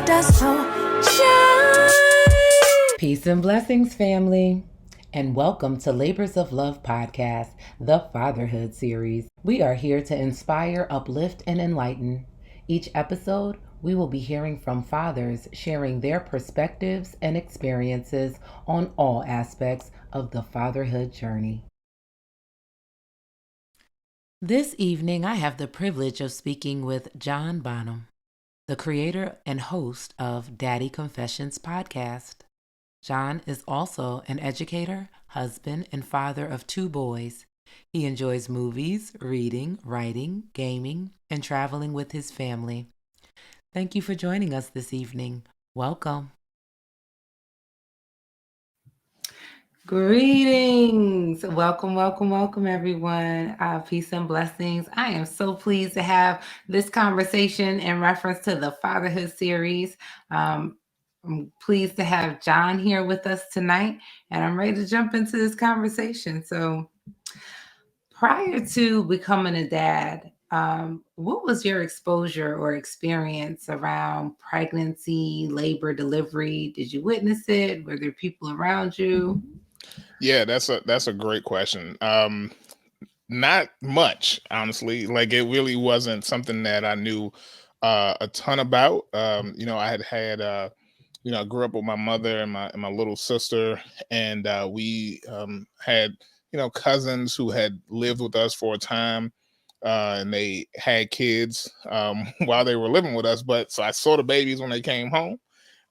stardust, so shine. Peace and blessings, family, and welcome to Labors of Love podcast, the Fatherhood series. We are here to inspire, uplift, and enlighten. Each episode, we will be hearing from fathers sharing their perspectives and experiences on all aspects of the fatherhood journey. This evening, I have the privilege of speaking with John Bonhom, the creator and host of Daddy Confessions podcast. John is also an educator, husband, and father of 2 boys. He enjoys movies, reading, writing, gaming, and traveling with his family. Thank you for joining us this evening. Welcome. Greetings. Welcome, everyone. Peace and blessings. I am so pleased to have this conversation in reference to the Fatherhood series. I'm pleased to have John here with us tonight, and I'm ready to jump into this conversation. So, prior to becoming a dad, what was your exposure or experience around pregnancy, labor, delivery? Did you witness it? Were there people around you? Yeah, that's a great question. Not much, honestly. Like it really wasn't something that I knew a ton about. I I grew up with my mother and my little sister, and we had cousins who had lived with us for a time, and they had kids while they were living with us. But so I saw the babies when they came home,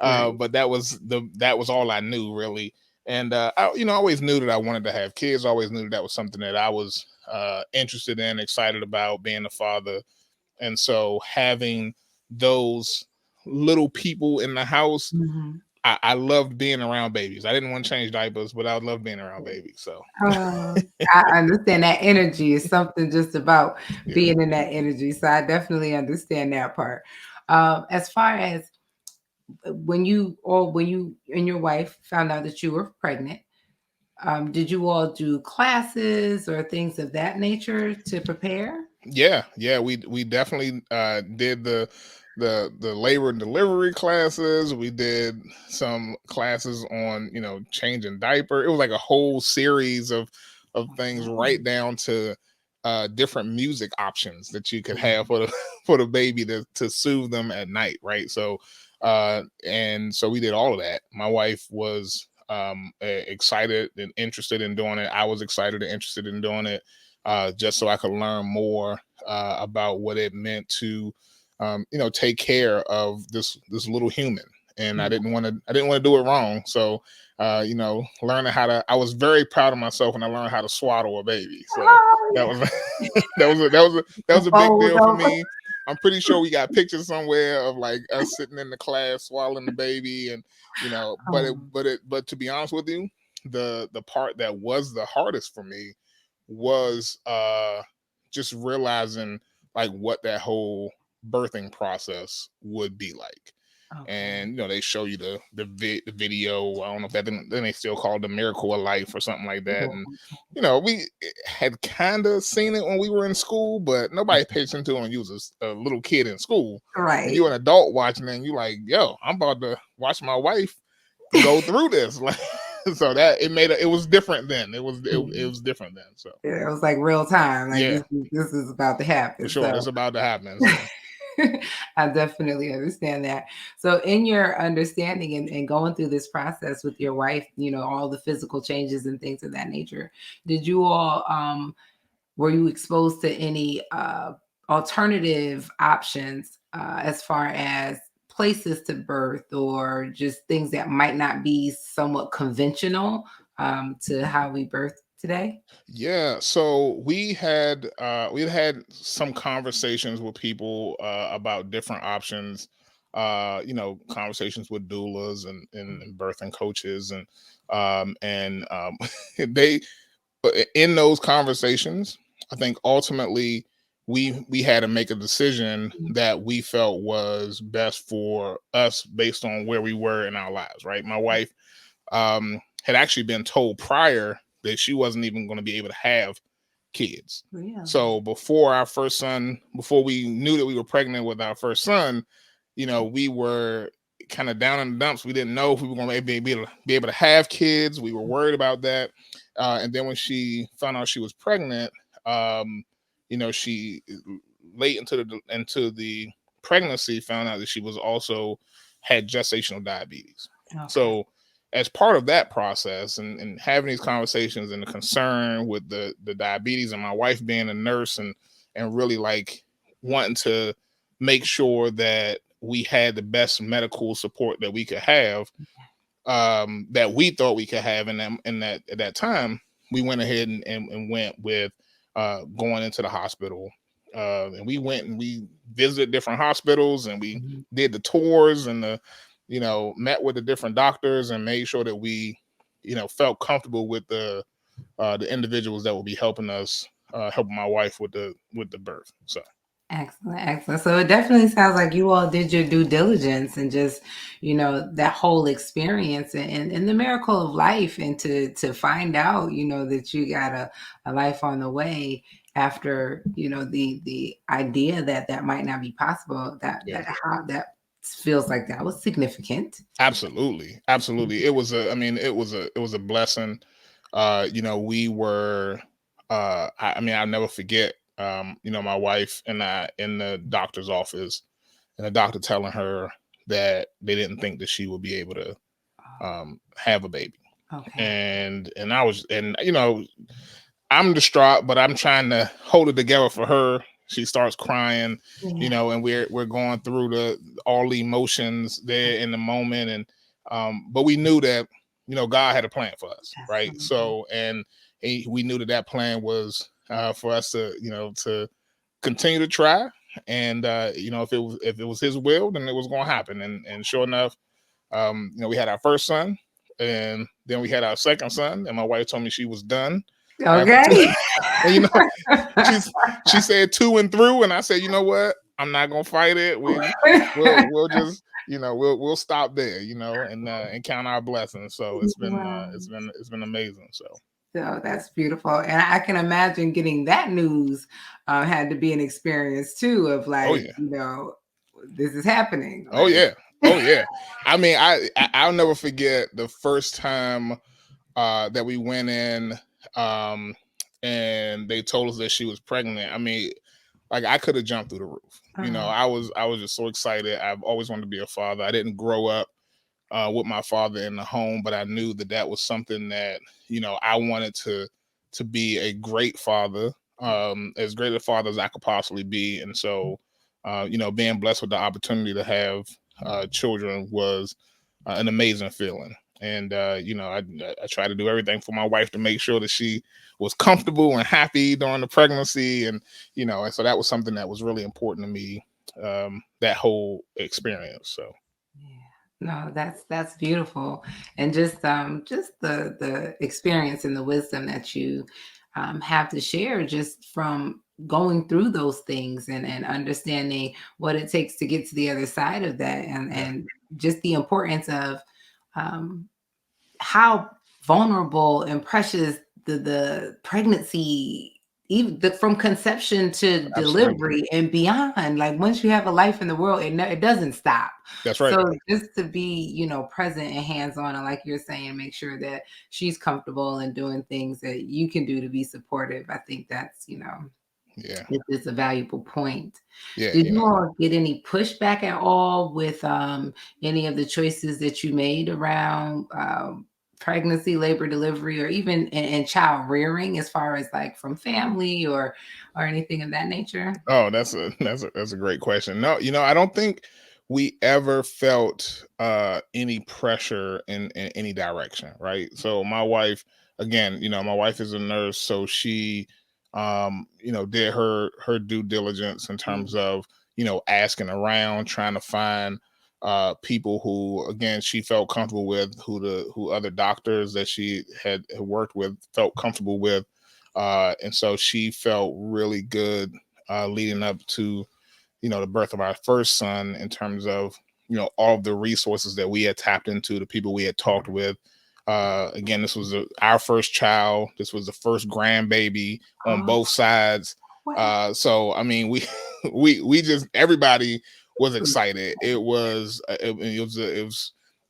Right. but that was all I knew really. And I always knew that I wanted to have kids. I always knew that was something that I was interested in, excited about being a father. And so having those little people in the house, Mm-hmm. I loved being around babies. I didn't want to change diapers, but I loved being around babies. So I understand that energy is something just about yeah. being in that energy. So I definitely understand that part. As far as when you and your wife found out that you were pregnant, did you all do classes or things of that nature to prepare? Yeah, we definitely did the labor and delivery classes. We did some classes on changing diaper. It was like a whole series of things, right down to different music options that you could have for the for the baby to soothe them at night, right? So and so we did all of that. My wife was excited and interested in doing it. I was excited and interested in doing it, just so I could learn more about what it meant to, take care of this little human. And I didn't want to do it wrong. So, learning how to, I was very proud of myself when I learned how to swaddle a baby. So Oh, that yeah. was, that was a big Fold deal for over. me. I'm pretty sure we got pictures somewhere of like us sitting in the class swaddling the baby, and Um, but to be honest with you, the part that was the hardest for me was just realizing like what that whole birthing process would be like. okay. And they show you the video. I don't know if that then they still call it the Miracle of Life or something like that. And we had kind of seen it when we were in school, but nobody paid attention to it when you was a little kid in school. And Right. you're an adult watching it, and you like, yo, I'm about to watch my wife go through this. Like, so that it was different then. It was different then. So Yeah, it was like real time. Like yeah, this is about to for happen. sure, So it's about to happen. So I definitely understand that. So, in your understanding and going through this process with your wife, all the physical changes and things of that nature, did you all, were you exposed to any alternative options as far as places to birth or just things that might not be somewhat conventional to how we birth today? yeah, so we had some conversations with people about different options. Conversations with doulas and birthing coaches, and they in those conversations, I think ultimately we had to make a decision that we felt was best for us based on where we were in our lives. Right, my wife had actually been told prior that she wasn't even going to be able to have kids. Really? So before we knew that we were pregnant with our first son, we were kind of down in the dumps. We didn't know if we were going to be able to have kids. We were worried about that. And then when she found out she was pregnant, she late into the pregnancy found out that she was also had gestational diabetes. Okay. So as part of that process and having these conversations and the concern with the diabetes and my wife being a nurse and really like wanting to make sure that we had the best medical support that we could have, that we thought we could have at that time, we went ahead and went with going into the hospital. And we went and we visited different hospitals and we did the tours and met with the different doctors and made sure that we, felt comfortable with the individuals that will be helping us, helping my wife with the birth. So. Excellent. So it definitely sounds like you all did your due diligence and just, that whole experience and the miracle of life, and to find out, that you got a life on the way after, the idea that might not be possible, that feels like that was significant. Absolutely. It was a blessing. We were, I'll never forget, my wife and I in the doctor's office, and the doctor telling her that they didn't think that she would be able to have a baby. Okay. And I was, I'm distraught, but I'm trying to hold it together for her. She starts crying, and we're going through all the emotions there in the moment. And but we knew that, God had a plan for us. Right. So, and we knew that plan was for us to, to continue to try. And, if it was his will, then it was going to happen. And sure enough, we had our first son, and then we had our second son, and my wife told me she was done. Okay. And she said 2 and through, and I said, you know what? I'm not gonna fight it. We'll just, we'll stop there, and count our blessings. So it's been amazing. So that's beautiful, and I can imagine getting that news had to be an experience too. Of like, this is happening. Oh yeah. I mean, I'll never forget the first time that we went in, and they told us that she was pregnant. I mean, like I could have jumped through the roof. I was just so excited. I've always wanted to be a father. I didn't grow up with my father in the home, but I knew that was something that, I wanted to be a great father, as great a father as I could possibly be. And so, being blessed with the opportunity to have children was an amazing feeling. And, I try to do everything for my wife to make sure that she was comfortable and happy during the pregnancy. And, and so that was something that was really important to me, that whole experience. So. No, that's beautiful, and just the experience and the wisdom that you have to share, just from going through those things and understanding what it takes to get to the other side of that, and just the importance of how vulnerable and precious the pregnancy, even from conception to delivery and beyond. Like once you have a life in the world, it doesn't stop. That's right. So just to be, present and hands-on, and like you're saying, make sure that she's comfortable and doing things that you can do to be supportive. I think that's, it's a valuable point. Did you all get any pushback at all with any of the choices that you made around pregnancy, labor, delivery, or even in child rearing, as far as like from family or anything of that nature? Oh, that's a great question. No, I don't think we ever felt any pressure in any direction, right? So my wife, again, my wife is a nurse, so she did her due diligence in terms of, asking around, trying to find people who, again, she felt comfortable with, who other doctors that she had worked with felt comfortable with. And so she felt really good leading up to, the birth of our first son, in terms of, all of the resources that we had tapped into, the people we had talked with. Again, this was our first child. This was the first grandbaby on both sides. So, I mean, we just, everybody was excited. It was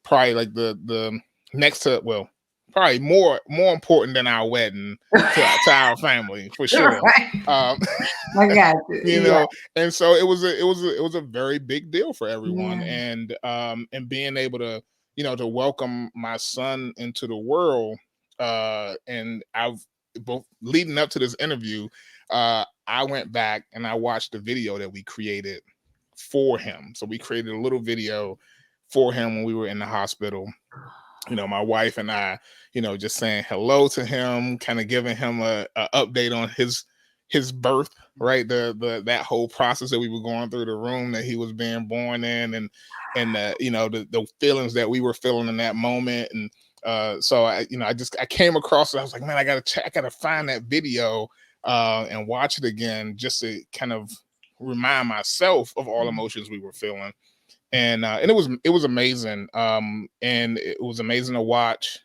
probably like the next to, well, probably more important than our wedding to our family for sure. Right. Um, I got you. you Yeah. know, and so it was a very big deal for everyone, Yeah. and being able to, to welcome my son into the world, and I've both leading up to this interview, I went back and I watched the video that we created for him. So we created a little video for him when we were in the hospital. My wife and I, just saying hello to him, kind of giving him a update on his birth, right? The that whole process that we were going through, the room that he was being born in, and the feelings that we were feeling in that moment. And so I came across it. I was like, man, I gotta find that video and watch it again, just to kind of remind myself of all emotions we were feeling. And it was amazing. And it was amazing to watch.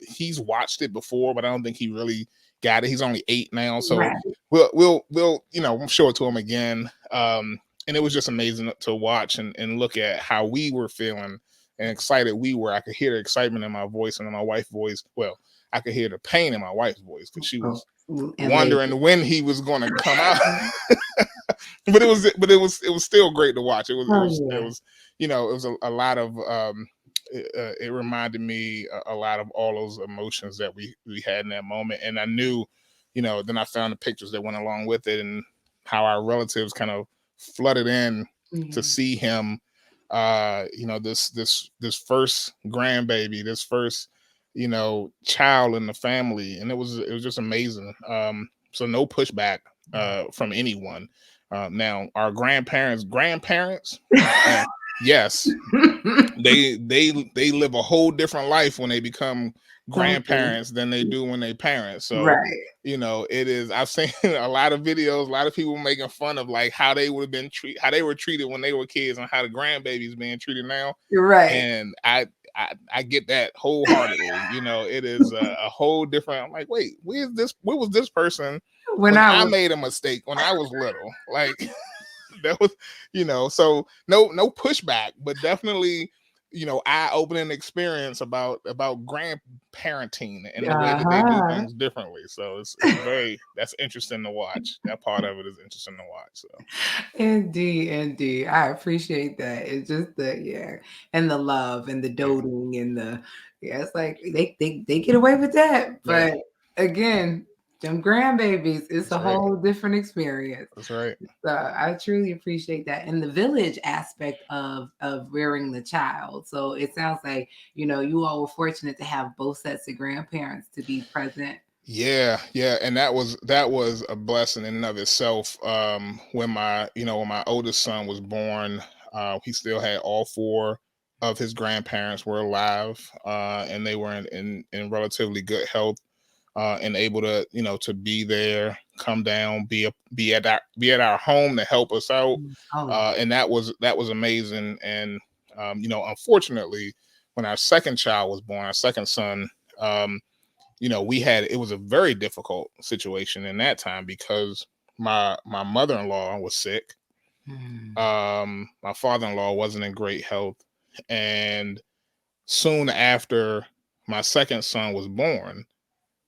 He's watched it before, but I don't think he really got it. He's only 8 now, so Right. we'll show it to him again. And it was just amazing to watch and look at how we were feeling and excited we were. I could hear the excitement in my voice and in my wife's voice. Well, I could hear the pain in my wife's voice because she was wondering when he was going to come out. But it was still great to watch. It was a lot of it reminded me a lot of all those emotions that we had in that moment. And I knew, then I found the pictures that went along with it, and how our relatives kind of flooded in to see him, this first grandbaby, this first child in the family. And it was just amazing. So no pushback from anyone. Now our grandparents, yes, they live a whole different life when they become grandparents than they do when they parents. So Right. it is. I've seen a lot of videos, a lot of people making fun of like how they would have been how they were treated when they were kids, and how the grandbabies being treated now. You're right. And I get that wholeheartedly. It is a whole different. I'm like, wait, where was this person when I made a mistake when I was little? Like that was, so no pushback, but definitely, eye-opening experience about grandparenting and the way that they do things differently. So it's that's interesting to watch. That part of it is interesting to watch. So Indeed. I appreciate that. It's just and the love and the doting and it's like they get away with that. But again, them grandbabies, it's a whole different experience. That's right. So I truly appreciate that. And the village aspect of rearing the child. So it sounds like, you all were fortunate to have both sets of grandparents to be present. Yeah, and that was a blessing in and of itself. When my oldest son was born, he still had all 4 of his grandparents were alive, and they were in relatively good health, and able to to be there, come down, be at our home to help us out. And that was amazing. And unfortunately, when our second child was born, our second son, it was a very difficult situation in that time, because my mother-in-law was sick. My father-in-law wasn't in great health, and soon after my second son was born,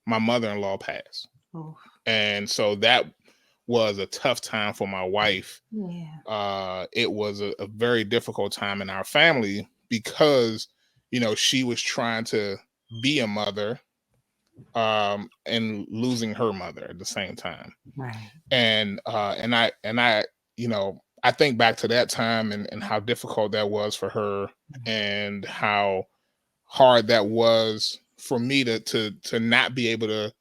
my mother-in-law passed. And so that was a tough time for my wife. It was a very difficult time in our family, because she was trying to be a mother, and losing her mother at the same time. Right. And I I think back to that time, and how difficult that was for her, and how hard that was for me to not be able to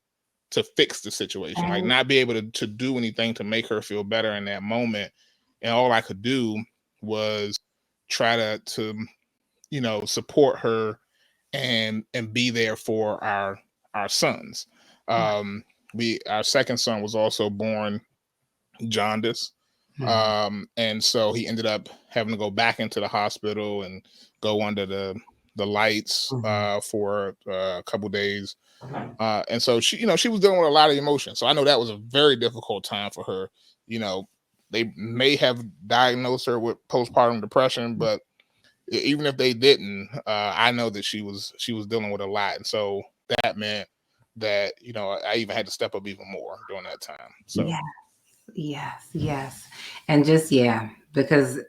fix the situation, like not be able to do anything to make her feel better in that moment. And all I could do was try to support her and be there for our sons. Our second son was also born jaundice. And so he ended up having to go back into the hospital and go under the lights for a couple days. And so she was dealing with a lot of emotion. So I know that was a very difficult time for her. they may have diagnosed her with postpartum depression, but even if they didn't, I know that she was dealing with a lot, and so that meant that I even had to step up even more during that time. So Yes, yes, yes. And just, yeah, because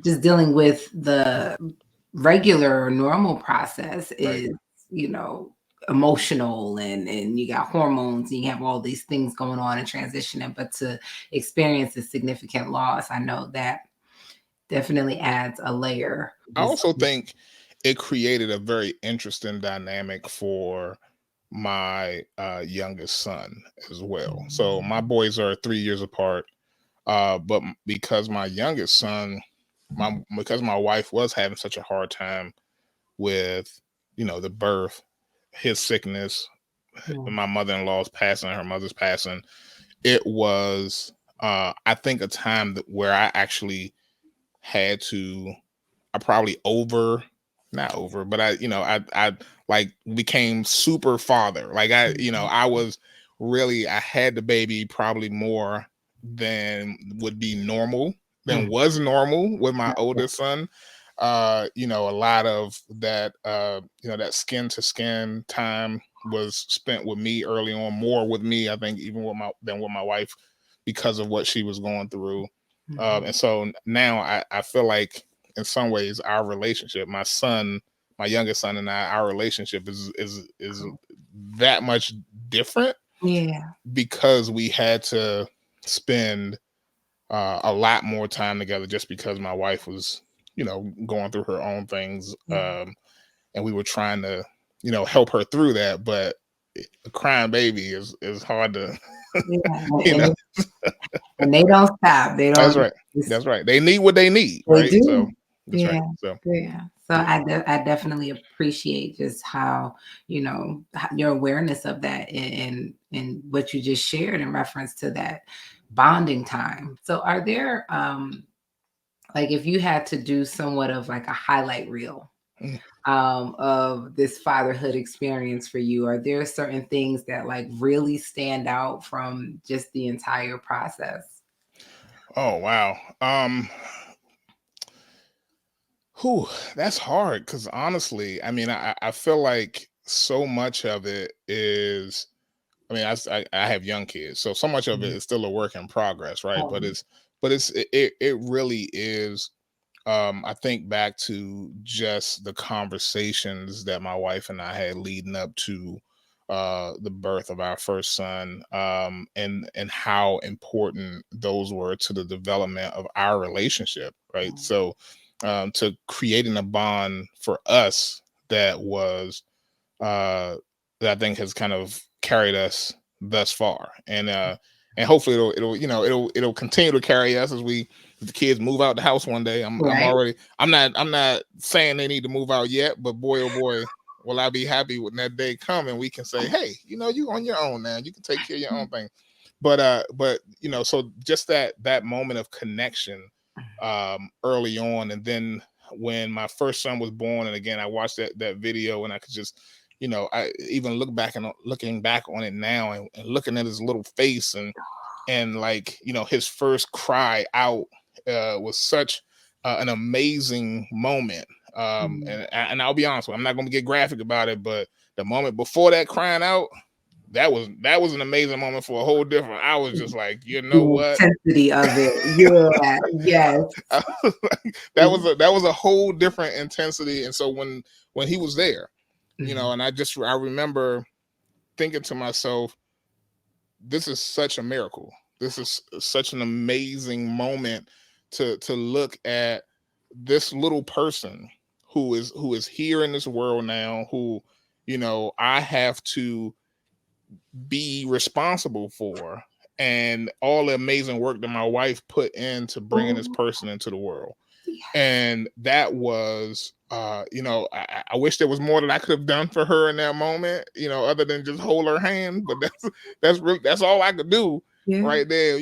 just dealing with the regular normal process right. is, you know, emotional, and you got hormones and you have all these things going on and transitioning, but to experience a significant loss, I know that definitely adds a layer. I also think it created a very interesting dynamic for my youngest son as well. So my boys are 3 years apart, but because my youngest son, because my wife was having such a hard time with the birth, his sickness, Mm, my mother-in-law's passing, her mother's passing. It was I think a time where I actually had to, I probably not over, but I like became super father. Like I was really, I had the baby probably more than would be normal, than mm, was normal with my oldest son. A lot of that, that skin to skin time was spent with me early on, more with me, I think, even than with my wife, because of what she was going through. mhm. And so now I feel like in some ways our relationship, my youngest son and our relationship is that much different, Yeah, because we had to spend a lot more time together, just because my wife was going through her own things, yeah, and we were trying to help her through that. But a crying baby is hard to yeah, you know and they don't stop. They that's don't. right, that's right, they need what they need, They right? So do. that's right. Yeah. So Yeah. So yeah. I definitely appreciate just how, your awareness of that, and what you just shared in reference to that bonding time. So are there, like, if you had to do somewhat of like a highlight reel Mm. of this fatherhood experience for you, are there certain things that like really stand out from just the entire process? Oh wow. Whew, that's hard, because honestly, I mean, I feel like so much of it is, I mean, I have young kids, so much of it Mhm. is still a work in progress, right? But Um, it really is. I think back to just the conversations that my wife and I had leading up to the birth of our first son, and how important those were to the development of our relationship, right? So to creating a bond for us that was, uh, that I think has kind of carried us thus far, and hopefully it'll continue to carry us as the kids move out the house one day. right. I'm not saying they need to move out yet, but boy oh boy, will I be happy when that day come and we can say, hey, you on your own now, you can take care of your own thing. But so just that moment of connection early on, and then when my first son was born, and again I watched that video, and I could just, I even looking back on it now, and looking at his little face, and like his first cry out was such an amazing moment. Mm. And I'll be honest with you, I'm not going to get graphic about it, but the moment before that crying out, that was an amazing moment for a whole different. I was just like, you know The what? intensity of it. Yeah, yes. That was a whole different intensity. And so when he was there, Mhm. and I remember thinking to myself, this is such a miracle. This is such an amazing moment to look at this little person who is here in this world now, who I have to be responsible for, and all the amazing work that my wife put into bringing this Oh, person into the world. yeah. And that was, I wish there was more that I could have done for her in that moment, other than just hold her hand. But that's all I could do Yeah. right there.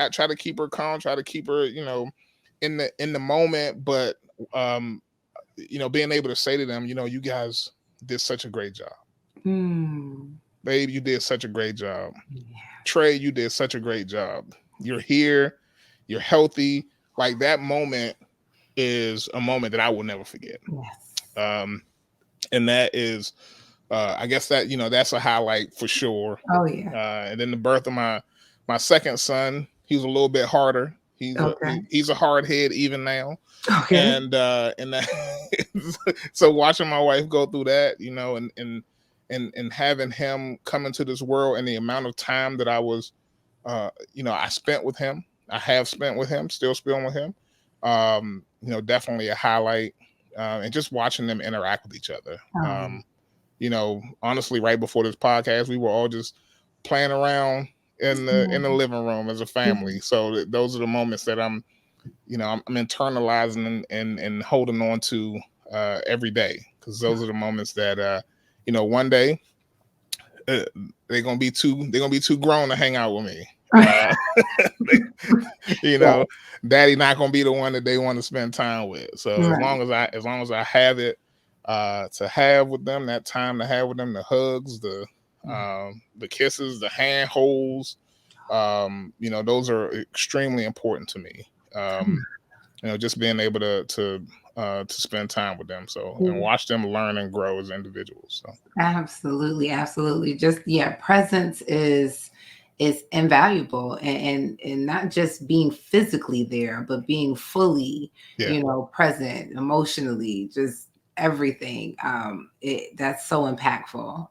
Try to keep her calm, try to keep her, in the moment. But being able to say to them, you guys did such a great job. Mm. Babe, you did such a great job. Yeah. Trey, you did such a great job. You're here. you're healthy. Like that moment is a moment that I will never forget. Yes. And that is, I guess that, that's a highlight for sure. Oh yeah. And then the birth of my second son, he's a little bit harder. Okay. He's a hard head even now. Okay. And that, so watching my wife go through that, and having him come into this world, and the amount of time that I was, I spent with him, I have spent with him, still spend with him, definitely a highlight. And just watching them interact with each other. Honestly, right before this podcast, we were all just playing around in the living room as a family. So those are the moments that I'm internalizing and holding on to every day, because those are the moments that one day they're gonna be too grown to hang out with me. Daddy not gonna be the one that they want to spend time with. So as long as I have it to have with them, that time to have with them, the hugs, the kisses, the hand holds, those are extremely important to me. Just being able to spend time with them, and watch them learn and grow as individuals. So Absolutely. Just presence is invaluable, and not just being physically there, but being fully, present emotionally, just everything. That's so impactful.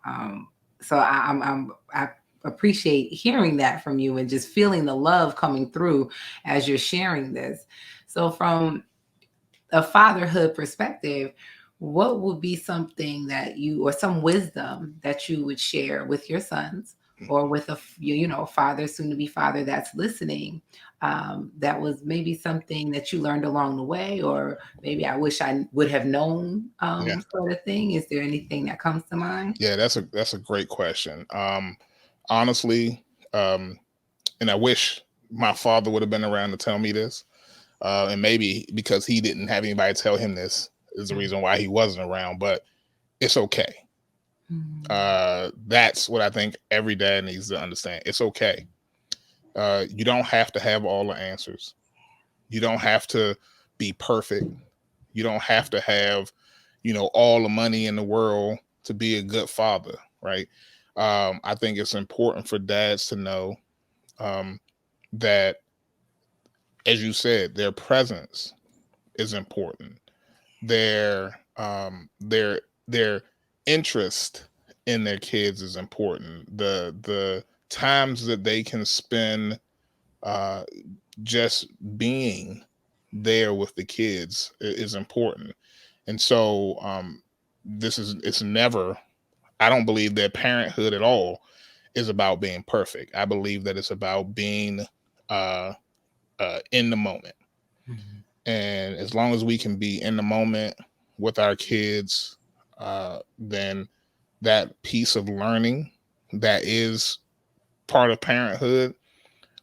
So I appreciate hearing that from you, and just feeling the love coming through as you're sharing this. So from a fatherhood perspective, what would be something that you, or some wisdom that you would share with your sons, or with a father, soon to be father that's listening, that was maybe something that you learned along the way, or maybe I wish I would have known, sort of thing? Is there anything that comes to mind? Yeah, that's a great question. Honestly, and I wish my father would have been around to tell me this. And maybe because he didn't have anybody tell him this is the reason why he wasn't around, but it's okay. That's what I think every dad needs to understand. It's okay. You don't have to have all the answers. You don't have to be perfect. You don't have to have, all the money in the world to be a good father, right? I think it's important for dads to know that, as you said, their presence is important. Their interest in their kids is important. The times that they can spend uh, just being there with the kids is important. And so it's never, I don't believe that parenthood at all is about being perfect. I believe that it's about being uh, in the moment. And as long as we can be in the moment with our kids, then that piece of learning that is part of parenthood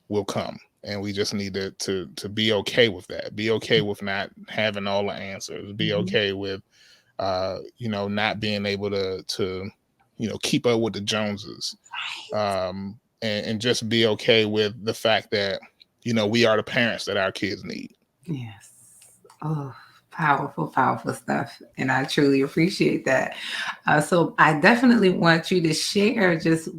will come. And we just need to be okay with that. Be okay with not having all the answers. Be okay with not being able to keep up with the Joneses. And just be okay with the fact that we are the parents that our kids need. Yes. Oh, powerful stuff. And I truly appreciate that. So I definitely want you to share just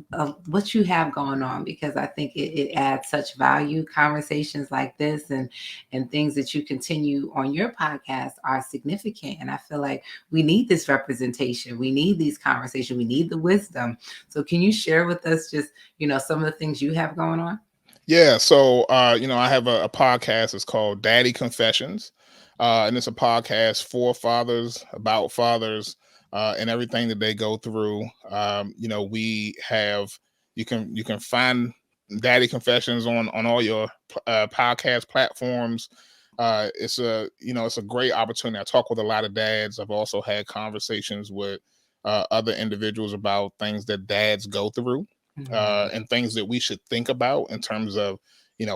what you have going on, because I think it adds such value. Conversations like this and things that you continue on your podcast are significant. And I feel like we need this representation. We need these conversations. We need the wisdom. So can you share with us just, some of the things you have going on? Yeah. So, I have a podcast. It's called Daddy Confessions. And it's a podcast for fathers, about fathers, and everything that they go through. We have, you can find Daddy Confessions on all your podcast platforms. It's a great opportunity. I talk with a lot of dads. I've also had conversations with other individuals about things that dads go through. And things that we should think about in terms of,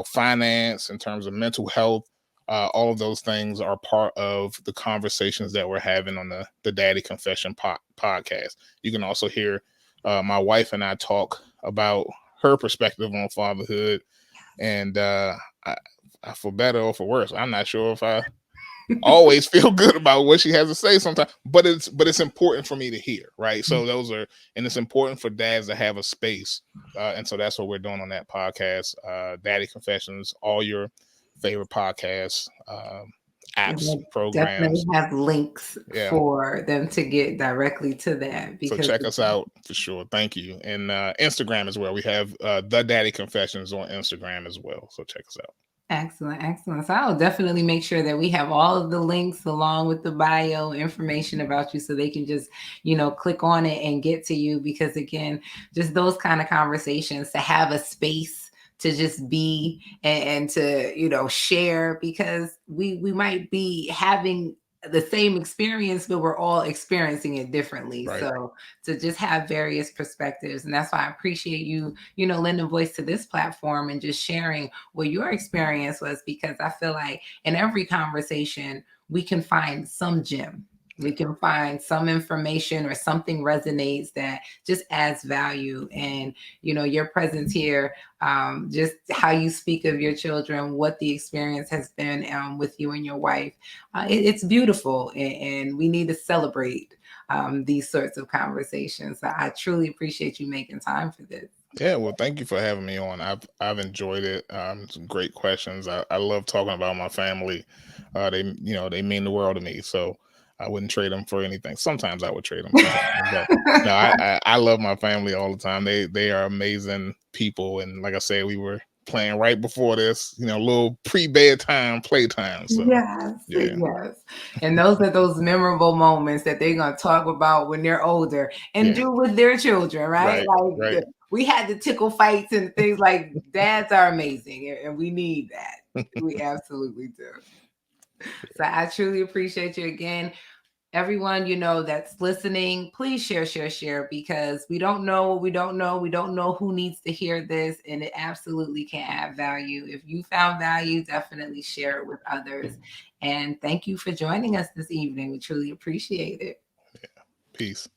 finance, in terms of mental health. All of those things are part of the conversations that we're having on the Daddy Confession podcast. You can also hear my wife and I talk about her perspective on fatherhood. And for better or for worse. I'm not sure if I always feel good about what she has to say sometimes, but it's important for me to hear, right? So and it's important for dads to have a space, and so that's what we're doing on that podcast, Daddy Confessions. All your favorite podcasts, apps, Definitely programs. have links Yeah. for them to get directly to that, So because check us out for sure. Thank you. And Instagram as well. We have the Daddy Confessions on Instagram as well. So check us out. excellent, excellent. So I'll definitely make sure that we have all of the links along with the bio information about you, so they can just, click on it and get to you. Because again, just those kind of conversations, to have a space to just be and to, share, because we might be having the same experience, but we're all experiencing it differently. Right. So to just have various perspectives. And that's why I appreciate you, lending voice to this platform and just sharing what your experience was, because I feel like in every conversation, we can find some gem. We can find some information or something resonates that just adds value. And, your presence here, just how you speak of your children, what the experience has been with you and your wife, it's beautiful. And we need to celebrate these sorts of conversations. So I truly appreciate you making time for this. Yeah, well, thank you for having me on. I've enjoyed it. Some great questions. I love talking about my family. They mean the world to me. So I wouldn't trade them for anything. Sometimes I would trade them, but no, I love my family all the time. They are amazing people, and like I said, we were playing right before this. A little pre-bedtime playtime. So Yes, yeah, yes. And those are those memorable moments that they're going to talk about when they're older and yeah, do with their children, right? right, Like right. we had the tickle fights and things. Like, dads are amazing, and we need that. We absolutely do. So I truly appreciate you again. Everyone, that's listening, please share, because we don't know what we don't know. We don't know who needs to hear this, and it absolutely can add value. If you found value, definitely share it with others. And thank you for joining us this evening. We truly appreciate it. Yeah. Peace.